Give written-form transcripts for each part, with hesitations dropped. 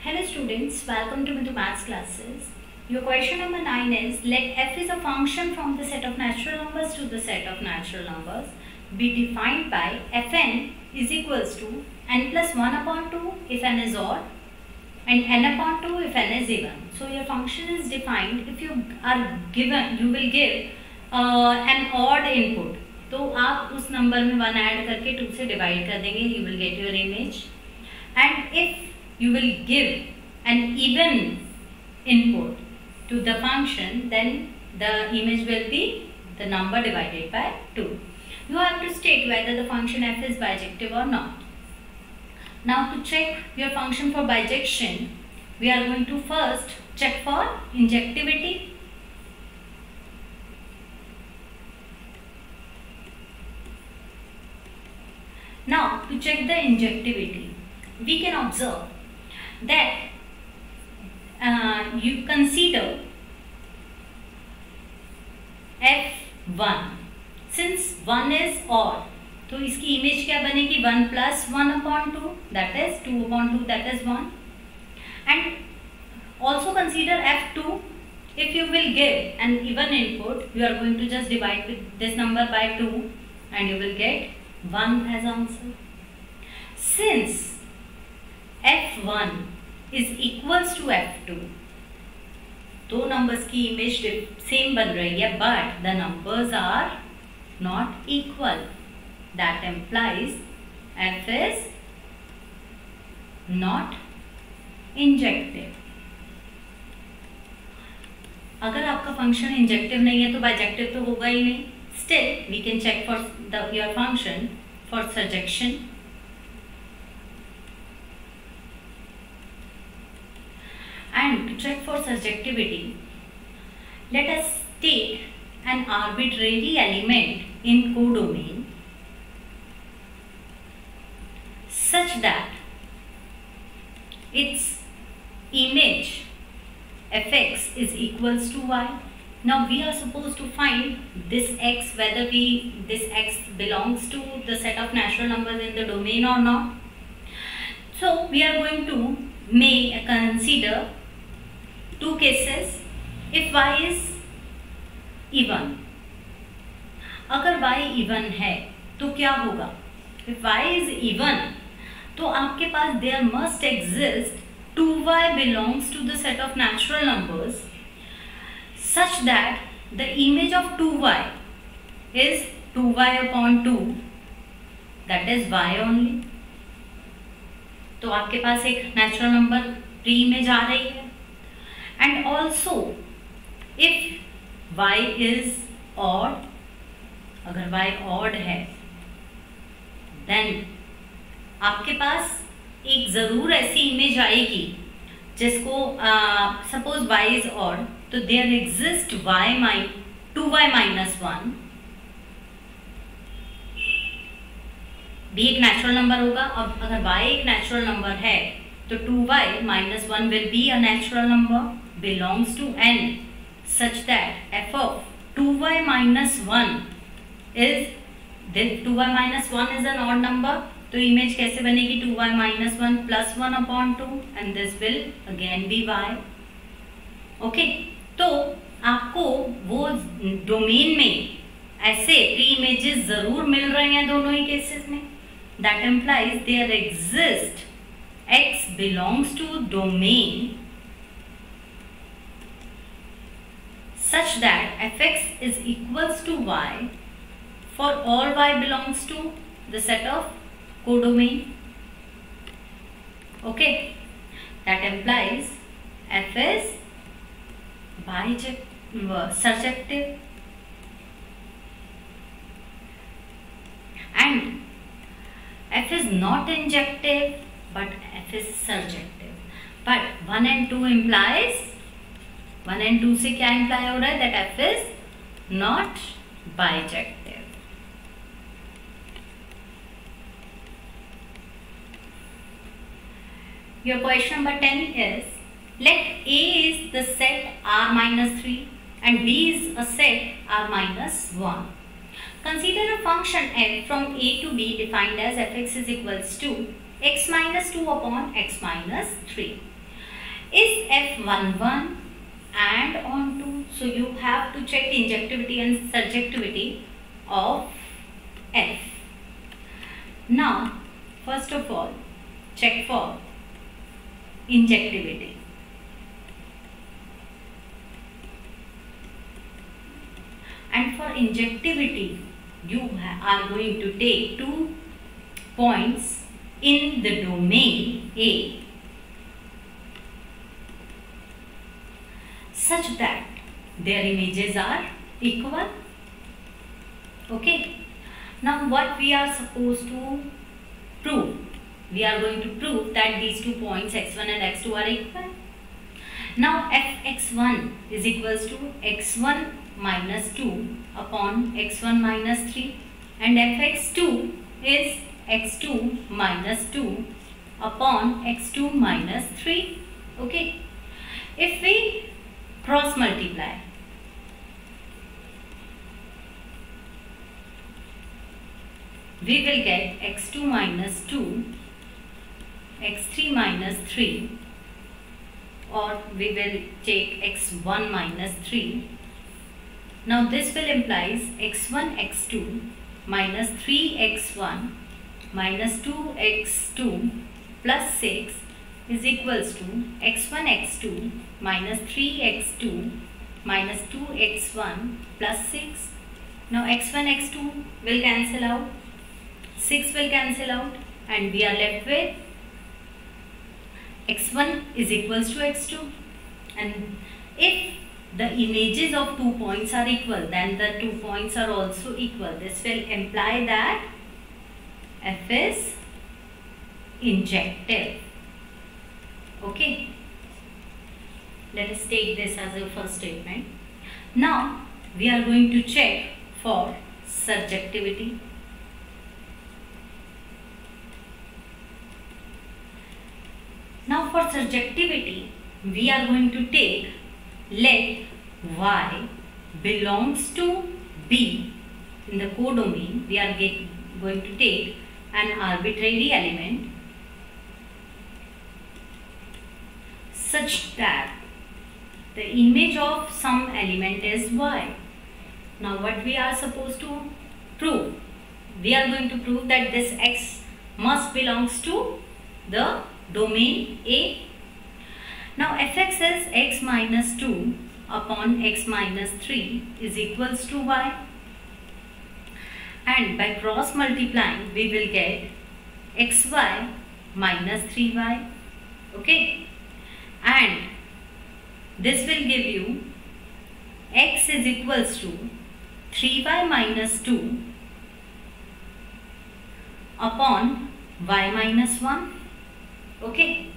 Hello students, welcome to Meetu maths classes. Your question number 9 is, let f is a function from the set of natural numbers to the set of natural numbers be defined by fn is equals to n plus 1 upon 2 if n is odd and n upon 2 if n is even. So your function is defined if you are given, you will give an odd input. तो आप उस number में 1 add करके 2 से divide कर देंगे, you will get your image. And if you will give an even input to the function, then the image will be the number divided by 2. You have to state whether the function f is bijective or not. Now to check your function for bijection, we are going to first check for injectivity. Now to check the injectivity, we can observe that you consider f1. Since 1 is odd, तो इसकी image क्या बनेगी 1 plus 1 upon 2, that is 2 upon 2, that is 1. And also consider f2. If you will give an even input, you are going to just divide with this number by 2 and you will get 1 as answer. Since f1 is equals to f2, दो numbers की image same बन रही है, but the numbers are not equal. That implies f is not injective. अगर आपका function injective नहीं है तो बाइजेक्टिव तो होगा ही नहीं. Still we can check for your function for surjection. And to check for surjectivity, let us take an arbitrary element in codomain such that its image fx is equals to y. Now we are supposed to find this x, whether this x belongs to the set of natural numbers in the domain or not. So we are going to consider two cases. If y is even, अगर y even है तो क्या होगा? If y is even, तो आपके पास there must exist 2y belongs to the set of natural numbers such that the image of 2y is 2y upon 2, that is y only. तो आपके पास एक नेचुरल नंबर प्री इमेज आ रही है. And also if y is odd, अगर y odd है, then आपके पास एक ज़रूर ऐसी इमेज आएगी जिसको सपोज y is odd, तो there exist 2y minus 1 भी एक नेचुरल नंबर होगा. अब अगर y एक नेचुरल नंबर है तो 2y minus 1 will be a natural number belongs to n such that f of 2y minus 1 is, this 2y minus 1 is an odd number, तो image कैसे बनेगी 2y minus 1 plus 1 upon 2 and this will again be y. Okay, तो आपको वो domain में ऐसे pre images जरूर मिल रहे हैं दोनों ही केसेस में. That implies there exist x belongs to domain such that fx is equals to y for all y belongs to the set of codomain. Okay, that implies f is surjective and f is not injective but f is surjective. But 1 and 2 implies, 1 and 2 से क्या imply हो रहा है that f is not bijective. Your question number 10 is, let A is the set R minus 3 and B is a set R minus 1. Consider a function f from a to b defined as fx is equals to x minus 2 upon x minus 3. Is f11 and onto? So you have to check injectivity and surjectivity of f. Now, first of all, check for injectivity. And for injectivity, you are going to take 2 points in the domain A such that their images are equal. Okay. Now what we are supposed to prove? We are going to prove that these 2 points x1 and x2 are equal. Now fx1 is equals to x1 minus 2 upon x1 minus 3, and fx2 is x2 minus 2 upon x2 minus 3. Okay. If we cross multiply, we will get x2 minus 2, x3 minus 3, or we will take x1 minus 3. Now this will implies x1 x2 minus 3x1 minus 2x2 plus 6 is equals to x1 x2 minus 3x2 minus 2x1 plus 6. Now x1 x2 will cancel out, 6 will cancel out, and we are left with x1 is equals to x2. And if the images of 2 points are equal, then the 2 points are also equal. This will imply that f is injective. Okay. Let us take this as a first statement. Now we are going to check for surjectivity. Now for surjectivity, we are going to take, let y belongs to B in the codomain. We are going to take an arbitrary element such that the image of some element is y. Now what we are supposed to prove? We are going to prove that this x must belongs to the domain A. Now fx is x minus 2 upon x minus 3 is equals to y, and by cross multiplying we will get xy minus 3y. Okay, and this will give you x is equals to 3y minus 2 upon y minus 1. Okay,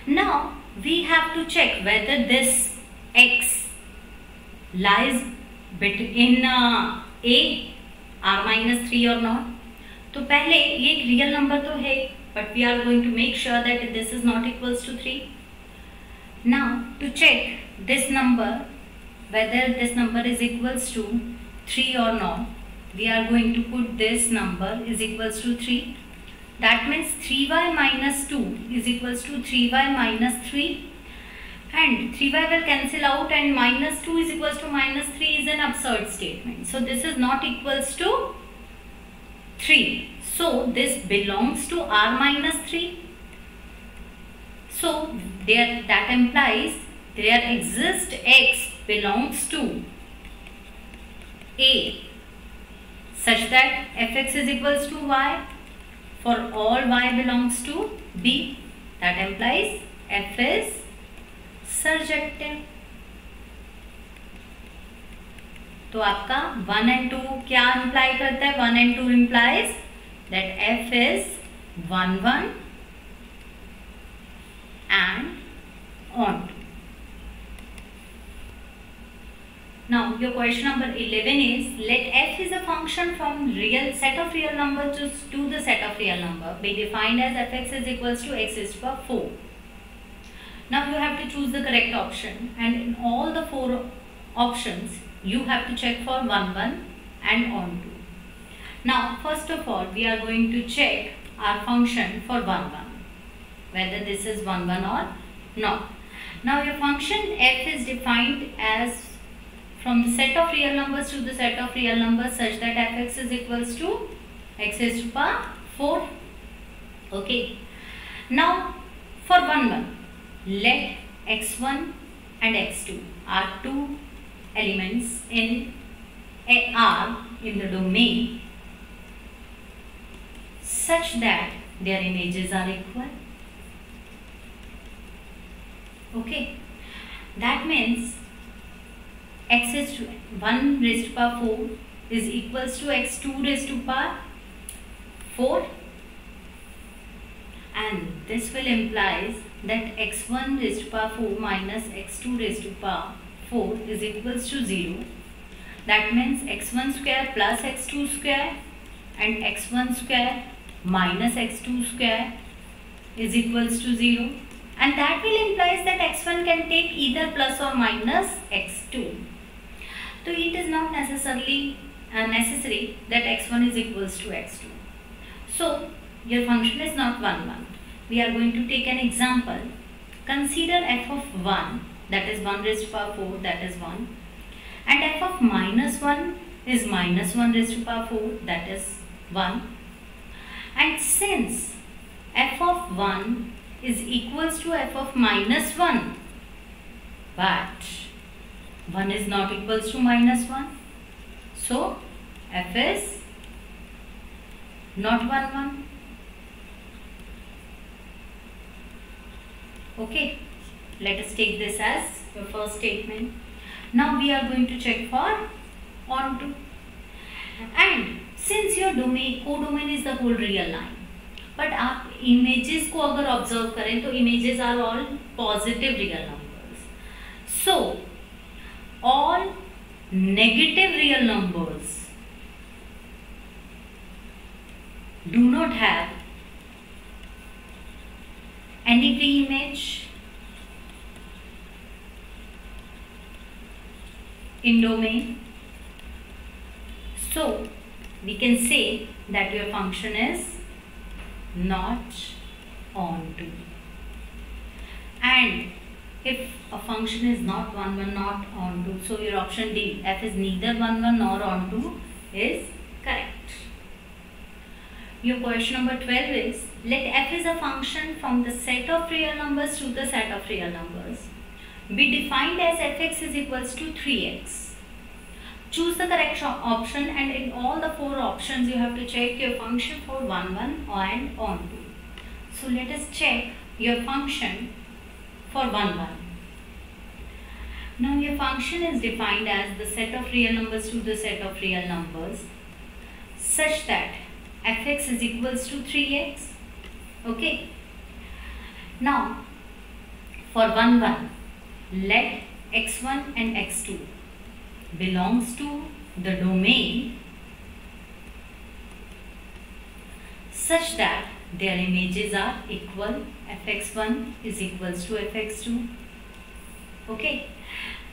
now we have to check whether this x lies between a r minus 3 or not. तो पहले ये एक real number तो है, but we are going to make sure that this is not equals to 3. Now to check this number, whether this number is equals to 3 or not, we are going to put this number is equals to 3. That means 3y minus 2 is equals to 3y minus 3, and 3y will cancel out, and minus 2 is equals to minus 3 is an absurd statement. So this is not equals to 3. So this belongs to r minus 3. So that implies there exists x belongs to A such that fx is equals to y for all y belongs to B. That implies f is surjective. तो आपका 1 and 2 क्या imply करता है? 1 and 2 implies that f is 1 1 and onto. Now your question number 11 is, let f is a function from real set of real numbers to the set of real number be defined as fx is equals to x is to the 4. Now you have to choose the correct option, and in all the 4 options you have to check for 1 1 and onto. Now first of all we are going to check our function for 1 1, whether this is 1 1 or not. Now your function f is defined as from the set of real numbers to the set of real numbers such that fx is equals to x raised to power 4. Okay. Now for 1, let x1 and x2 are two elements in R in the domain such that their images are equal. Okay, that means x is 1 raised to power 4 is equals to x2 raised to power 4, and this will implies that x1 raised to power 4 minus x2 raised to power 4 is equals to 0. That means x1 square plus x2 square and x1 square minus x2 square is equals to 0, and that will implies that x1 can take either plus or minus x2. So it is not necessarily necessary that x1 is equals to x2. So your function is not 1, 1. We are going to take an example. Consider f of 1, that is 1 raised to power 4, that is 1, and f of minus 1 is minus 1 raised to power 4, that is 1. And since f of 1 is equals to f of minus 1, but 1 is not equals to minus 1, so f is not 1, 1. Okay, let us take this as your first statement. Now we are going to check for onto, and since your domain codomain is the whole real line, but आप images को अगर observe करें तो images are all positive real numbers. So all negative real numbers do not have any pre-image in domain. So we can say that your function is not onto. And if a function is not 1, 1, not onto, so your option D, f is neither 1, 1 nor onto, is correct. Your question number 12 is, let f is a function from the set of real numbers to the set of real numbers. Be defined as fx is equals to 3x. Choose the correct option, and in all the 4 options you have to check your function for 1, 1 and onto. So let us check your function for 1, 1. Now your function is defined as the set of real numbers to the set of real numbers such that fx is equals to 3x. Okay. Now for 1, 1, let x1 and x2 belongs to the domain such that their images are equal. fx1 is equals to fx2. Okay,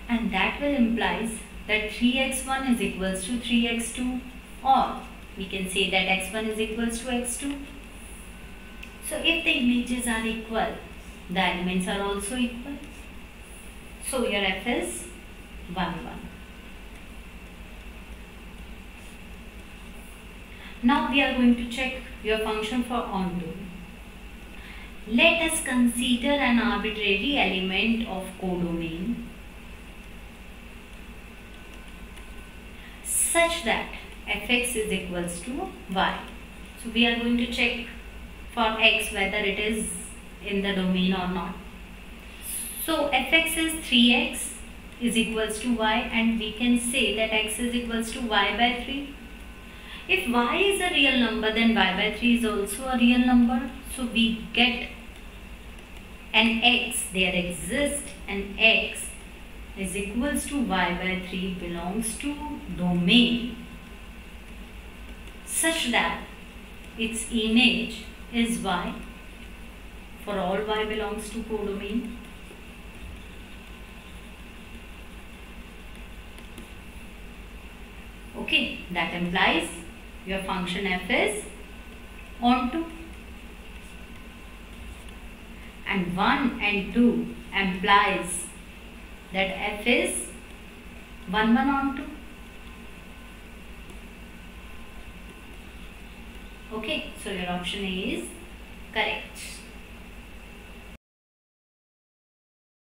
and that will implies that 3x1 is equals to 3x2, or we can say that x1 is equals to x2. So if the images are equal, the elements are also equal. So your f is 1, 1. Now we are going to check your function for onto. Let us consider an arbitrary element of codomain such that fx is equals to y. So we are going to check for x whether it is in the domain or not. So fx is 3x is equals to y, and we can say that x is equals to y by 3. If y is a real number, then y by 3 is also a real number. So we get an x, there exists an x is equals to y by 3 belongs to domain such that its image is y for all y belongs to codomain. Okay, that implies your function f is onto, and 1 and 2 implies that f is 1 1 onto. Okay, so your option A is correct.